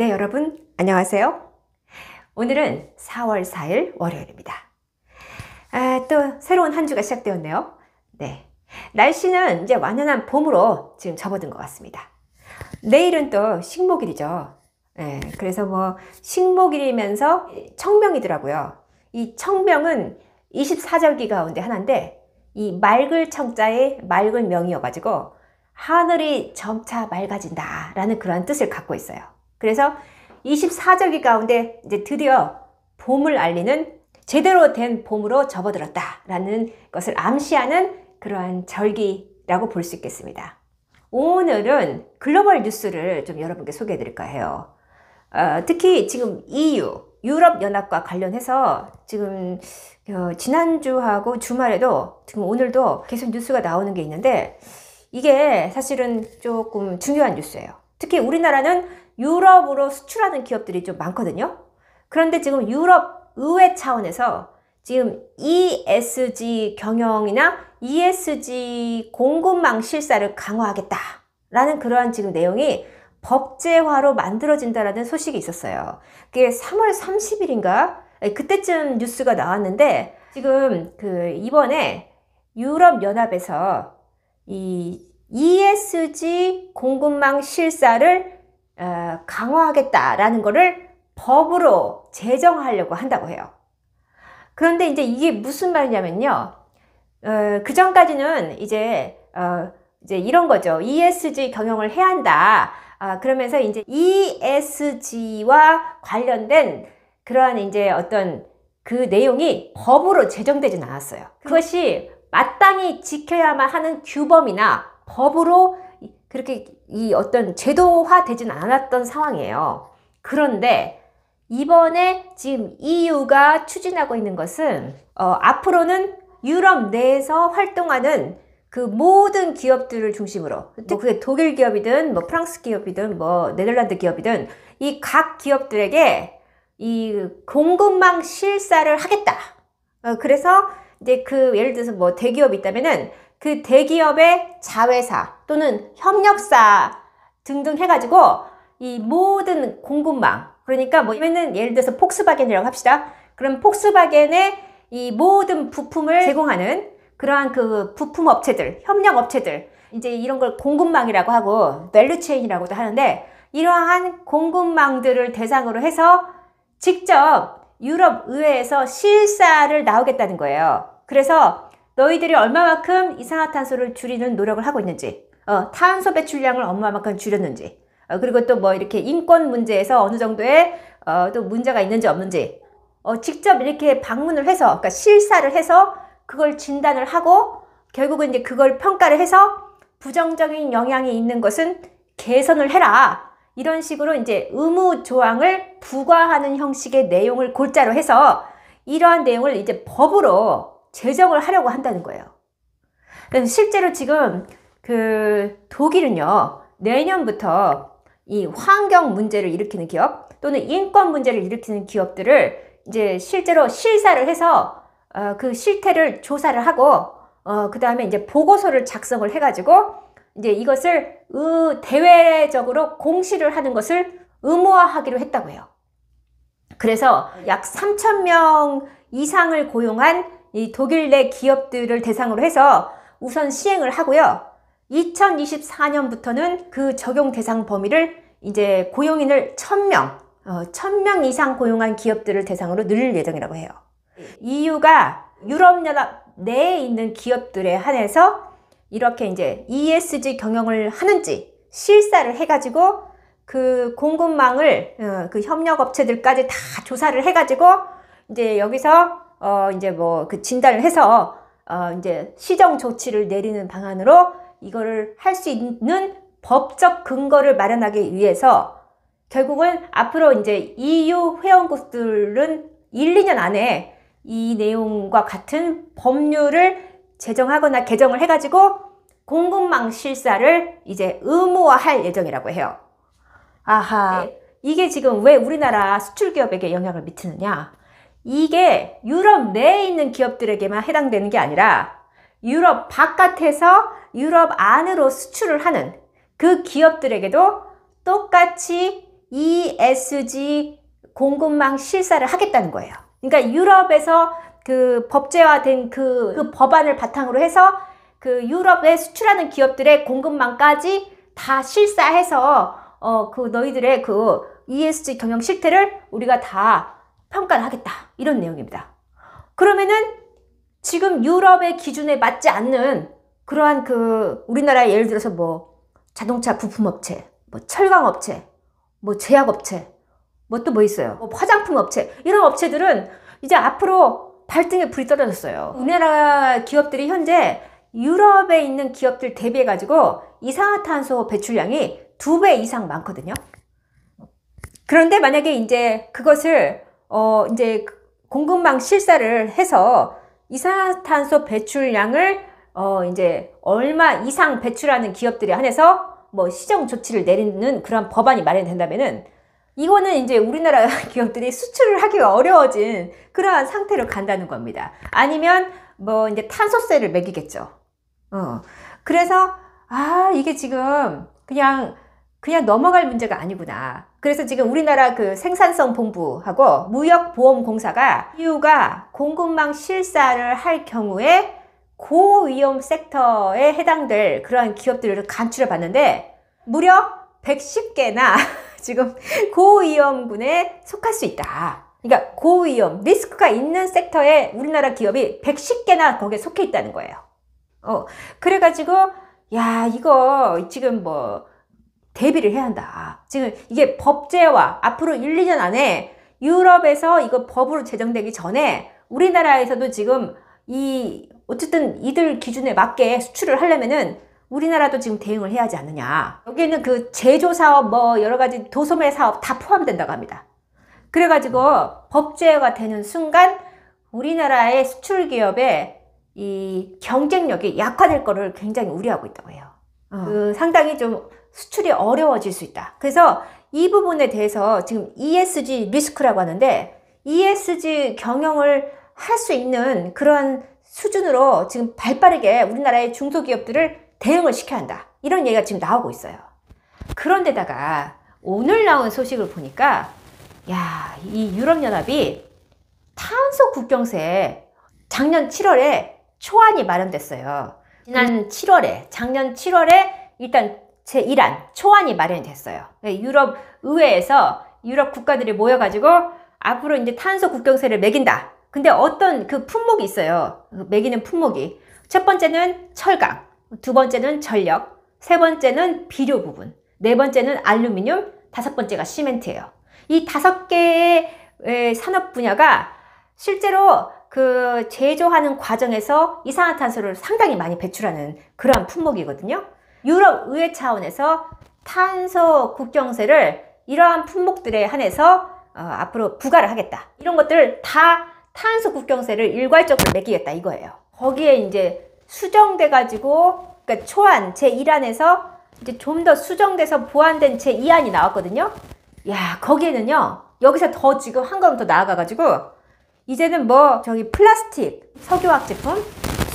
네, 여러분 안녕하세요. 오늘은 4월 4일 월요일입니다. 또 새로운 한 주가 시작되었네요. 네, 날씨는 이제 완연한 봄으로 지금 접어든 것 같습니다. 내일은 또 식목일이죠. 네, 그래서 뭐 식목일이면서 청명이더라고요. 이 청명은 24절기 가운데 하나인데 이 맑을 청자에 맑을 명이어가지고 하늘이 점차 맑아진다 라는 그런 뜻을 갖고 있어요. 그래서 24절기 가운데 이제 드디어 봄을 알리는 제대로 된 봄으로 접어들었다 라는 것을 암시하는 그러한 절기라고 볼 수 있겠습니다. 오늘은 글로벌 뉴스를 좀 여러분께 소개해 드릴까 해요. 특히 지금 EU, 유럽연합과 관련해서 지금 지난주하고 주말에도 지금 오늘도 계속 뉴스가 나오는 게 있는데 이게 사실은 조금 중요한 뉴스예요. 특히 우리나라는 유럽으로 수출하는 기업들이 좀 많거든요. 그런데 지금 유럽 의회 차원에서 지금 ESG 경영이나 ESG 공급망 실사를 강화하겠다라는 그러한 지금 내용이 법제화로 만들어진다라는 소식이 있었어요. 그게 3월 30일인가? 그때쯤 뉴스가 나왔는데 지금 이번에 유럽연합에서 이 ESG 공급망 실사를 강화하겠다라는 거를 법으로 제정하려고 한다고 해요. 그런데 이제 이게 무슨 말이냐면요. 그 전까지는 이제 이런 거죠. ESG 경영을 해야 한다. 그러면서 이제 ESG와 관련된 그러한 이제 어떤 그 내용이 법으로 제정되진 않았어요. 그것이 마땅히 지켜야만 하는 규범이나 법으로 그렇게 이 어떤 제도화 되진 않았던 상황이에요. 그런데 이번에 지금 EU가 추진하고 있는 것은 앞으로는 유럽 내에서 활동하는 그 모든 기업들을 중심으로 뭐 그게 독일 기업이든 뭐 프랑스 기업이든 뭐 네덜란드 기업이든 이 각 기업들에게 이 공급망 실사를 하겠다. 그래서 이제 예를 들어서 뭐 대기업이 있다면은 그 대기업의 자회사 또는 협력사 등등 해가지고 이 모든 공급망, 그러니까 뭐 예를 들어서 폭스바겐이라고 합시다. 그럼 폭스바겐의 이 모든 부품을 제공하는 그러한 그 부품 업체들, 협력 업체들, 이제 이런 걸 공급망이라고 하고 밸류체인이라고도 하는데 이러한 공급망들을 대상으로 해서 직접 유럽 의회에서 실사를 나오겠다는 거예요. 그래서 너희들이 얼마만큼 이산화탄소를 줄이는 노력을 하고 있는지, 탄소 배출량을 얼마만큼 줄였는지, 그리고 또 뭐 이렇게 인권 문제에서 어느 정도의 또 문제가 있는지 없는지, 직접 이렇게 방문을 해서, 그러니까 실사를 해서 그걸 진단을 하고 결국은 이제 그걸 평가를 해서 부정적인 영향이 있는 것은 개선을 해라. 이런 식으로 이제 의무 조항을 부과하는 형식의 내용을 골자로 해서 이러한 내용을 이제 법으로 제정을 하려고 한다는 거예요. 실제로 지금 독일은요, 내년부터 이 환경 문제를 일으키는 기업 또는 인권 문제를 일으키는 기업들을 이제 실제로 실사를 해서 그 실태를 조사를 하고 그 다음에 이제 보고서를 작성을 해가지고 이제 이것을 대외적으로 공시를 하는 것을 의무화하기로 했다고 해요. 그래서 약 3,000명 이상을 고용한 이 독일 내 기업들을 대상으로 해서 우선 시행을 하고요. 2024년부터는 그 적용 대상 범위를 이제 고용인을 1,000명 이상 고용한 기업들을 대상으로 늘릴 예정이라고 해요. EU가 유럽연합 내에 있는 기업들에 한해서 이렇게 이제 ESG 경영을 하는지 실사를 해가지고 그 공급망을 그 협력업체들까지 다 조사를 해가지고 이제 여기서 이제 뭐 그 진단을 해서 이제 시정 조치를 내리는 방안으로 이거를 할 수 있는 법적 근거를 마련하기 위해서 결국은 앞으로 이제 EU 회원국들은 1, 2년 안에 이 내용과 같은 법률을 제정하거나 개정을 해가지고 공급망 실사를 이제 의무화할 예정이라고 해요. 아하, 이게 지금 왜 우리나라 수출 기업에게 영향을 미치느냐? 이게 유럽 내에 있는 기업들에게만 해당되는 게 아니라 유럽 바깥에서 유럽 안으로 수출을 하는 그 기업들에게도 똑같이 ESG 공급망 실사를 하겠다는 거예요. 그러니까 유럽에서 그 법제화된 그 법안을 바탕으로 해서 그 유럽에 수출하는 기업들의 공급망까지 다 실사해서 그 너희들의 그 ESG 경영 실태를 우리가 다 평가를 하겠다. 이런 내용입니다. 그러면은 지금 유럽의 기준에 맞지 않는 그러한 그 우리나라의 예를 들어서 뭐 자동차 부품업체, 뭐 철강업체, 뭐 제약업체, 뭐 또 뭐 있어요? 뭐 화장품 업체, 이런 업체들은 이제 앞으로 발등에 불이 떨어졌어요. 우리나라 기업들이 현재 유럽에 있는 기업들 대비해 가지고 이산화탄소 배출량이 2배 이상 많거든요. 그런데 만약에 이제 그것을 이제 공급망 실사를 해서 이산화탄소 배출량을 이제 얼마 이상 배출하는 기업들에 한해서 뭐 시정 조치를 내리는 그런 법안이 마련된다면은 이거는 이제 우리나라 기업들이 수출을 하기가 어려워진 그러한 상태로 간다는 겁니다. 아니면 뭐 이제 탄소세를 매기겠죠. 그래서 이게 지금 그냥 넘어갈 문제가 아니구나. 그래서 지금 우리나라 그 생산성 본부하고 무역보험공사가 EU가 공급망 실사를 할 경우에 고위험 섹터에 해당될 그러한 기업들을 간추려 봤는데 무려 110개나 지금 고위험군에 속할 수 있다. 그러니까 고위험, 리스크가 있는 섹터에 우리나라 기업이 110개나 거기에 속해 있다는 거예요. 그래가지고 야 이거 지금 뭐 대비를 해야 한다. 지금 이게 법제화 앞으로 1, 2년 안에 유럽에서 이거 법으로 제정되기 전에 우리나라에서도 지금 어쨌든 이들 기준에 맞게 수출을 하려면은 우리나라도 지금 대응을 해야 하지 않느냐. 여기는 그 제조사업 뭐 여러가지 도소매 사업 다 포함된다고 합니다. 그래가지고 법제화가 되는 순간 우리나라의 수출 기업의 이 경쟁력이 약화될 거를 굉장히 우려하고 있다고 해요. 상당히 좀 수출이 어려워질 수 있다. 그래서 이 부분에 대해서 지금 ESG 리스크라고 하는데 ESG 경영을 할 수 있는 그런 수준으로 지금 발빠르게 우리나라의 중소기업들을 대응을 시켜야 한다. 이런 얘기가 지금 나오고 있어요. 그런데다가 오늘 나온 소식을 보니까 야, 이 유럽연합이 탄소 국경세에 작년 7월에 초안이 마련됐어요. 작년 7월에 일단 제1안 초안이 마련이 됐어요. 유럽 의회에서 유럽 국가들이 모여가지고 앞으로 이제 탄소 국경세를 매긴다. 근데 어떤 그 품목이 있어요. 매기는 품목이. 첫 번째는 철강, 두 번째는 전력, 세 번째는 비료 부분, 네 번째는 알루미늄, 다섯 번째가 시멘트예요. 이 5개의 산업 분야가 실제로 그 제조하는 과정에서 이산화탄소를 상당히 많이 배출하는 그러한 품목이거든요. 유럽 의회 차원에서 탄소 국경세를 이러한 품목들에 한해서 앞으로 부과를 하겠다. 이런 것들을 다 탄소 국경세를 일괄적으로 매기겠다 이거예요. 거기에 이제 수정돼 가지고 그러니까 초안 제1안에서 이제 좀 더 수정돼서 보완된 제2안이 나왔거든요. 야, 거기에는요. 여기서 더 지금 한 걸음 더 나아가 가지고 이제는 뭐 저기 플라스틱, 석유화학 제품,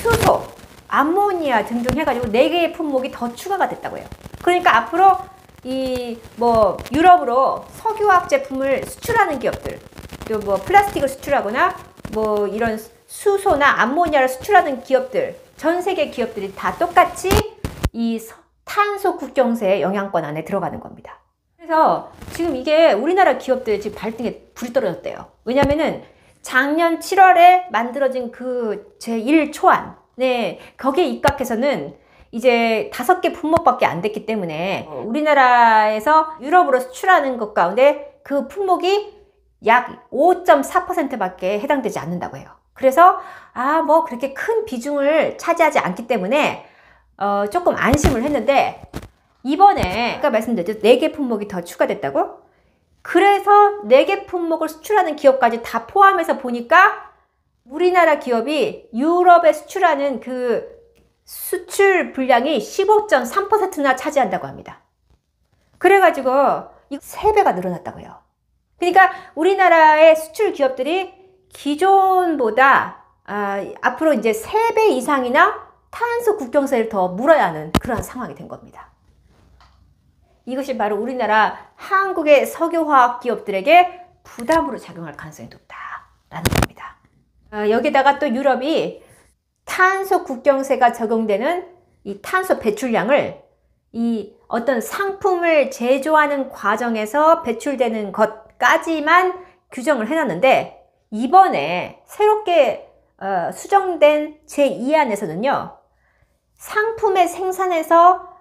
수소, 암모니아 등등 해가지고 4개의 품목이 더 추가가 됐다고 해요. 그러니까 앞으로 이 뭐 유럽으로 석유화학 제품을 수출하는 기업들, 또 뭐 플라스틱을 수출하거나 뭐 이런 수소나 암모니아를 수출하는 기업들, 전 세계 기업들이 다 똑같이 이 탄소 국경세의 영향권 안에 들어가는 겁니다. 그래서 지금 이게 우리나라 기업들 지금 발등에 불이 떨어졌대요. 왜냐면은 작년 7월에 만들어진 그 제1초안, 네, 거기에 입각해서는 이제 5개 품목밖에 안 됐기 때문에 우리나라에서 유럽으로 수출하는 것 가운데 그 품목이 약 5.4%밖에 해당되지 않는다고 해요. 그래서 뭐 그렇게 큰 비중을 차지하지 않기 때문에 조금 안심을 했는데 이번에 아까 말씀드렸죠. 4개 품목이 더 추가됐다고? 그래서 4개 품목을 수출하는 기업까지 다 포함해서 보니까 우리나라 기업이 유럽에 수출하는 그 수출 분량이 15.3%나 차지한다고 합니다. 그래가지고 이거 3배가 늘어났다고요. 그러니까 우리나라의 수출 기업들이 기존보다 앞으로 이제 3배 이상이나 탄소 국경세를 더 물어야 하는 그런 상황이 된 겁니다. 이것이 바로 우리나라 한국의 석유화학 기업들에게 부담으로 작용할 가능성이 높다라는 겁니다. 여기다가 또 유럽이 탄소 국경세가 적용되는 이 탄소 배출량을 이 어떤 상품을 제조하는 과정에서 배출되는 것까지만 규정을 해놨는데, 이번에 새롭게 수정된 제2안에서는요, 상품의 생산에서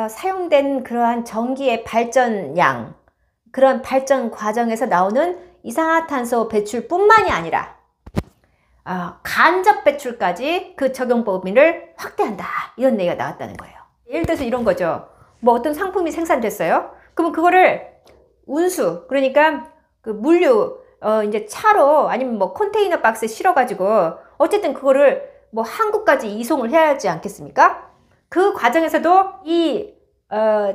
사용된 그러한 전기의 발전량, 그런 발전 과정에서 나오는 이산화탄소 배출뿐만이 아니라 간접 배출까지 그 적용 범위를 확대한다, 이런 얘기가 나왔다는 거예요. 예를 들어서 이런 거죠. 뭐 어떤 상품이 생산됐어요. 그러면 그거를 운수, 그러니까 그 물류, 이제 차로 아니면 뭐 컨테이너 박스에 실어가지고 어쨌든 그거를 뭐 한국까지 이송을 해야 하지 않겠습니까? 그 과정에서도 이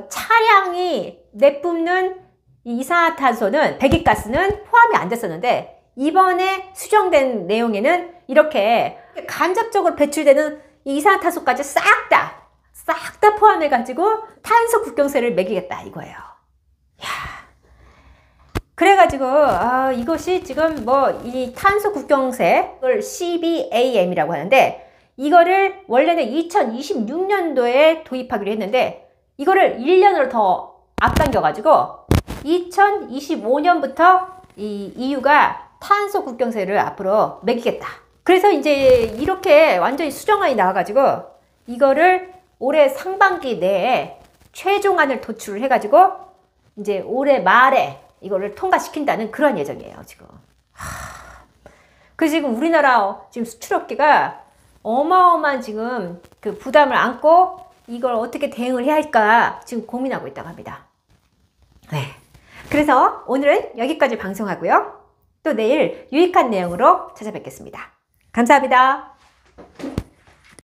차량이 내뿜는 이 이산화탄소는, 배기가스는 포함이 안 됐었는데, 이번에 수정된 내용에는 이렇게 간접적으로 배출되는 이 이산화탄소까지 싹 다 포함해가지고 탄소 국경세를 매기겠다 이거예요. 야, 그래가지고 이것이 지금 뭐 이 탄소 국경세, 이걸 CBAM이라고 하는데, 이거를 원래는 2026년도에 도입하기로 했는데 이거를 1년으로 더 앞당겨가지고 2025년부터 이 EU가 탄소 국경세를 앞으로 매기겠다. 그래서 이제 이렇게 완전히 수정안이 나와가지고 이거를 올해 상반기 내에 최종안을 도출을 해가지고 이제 올해 말에 이거를 통과시킨다는 그런 예정이에요, 지금. 그래서 지금 우리나라 지금 수출업계가 어마어마한 지금 그 부담을 안고 이걸 어떻게 대응을 해야 할까 지금 고민하고 있다고 합니다. 네. 그래서 오늘은 여기까지 방송하고요. 또 내일 유익한 내용으로 찾아뵙겠습니다. 감사합니다.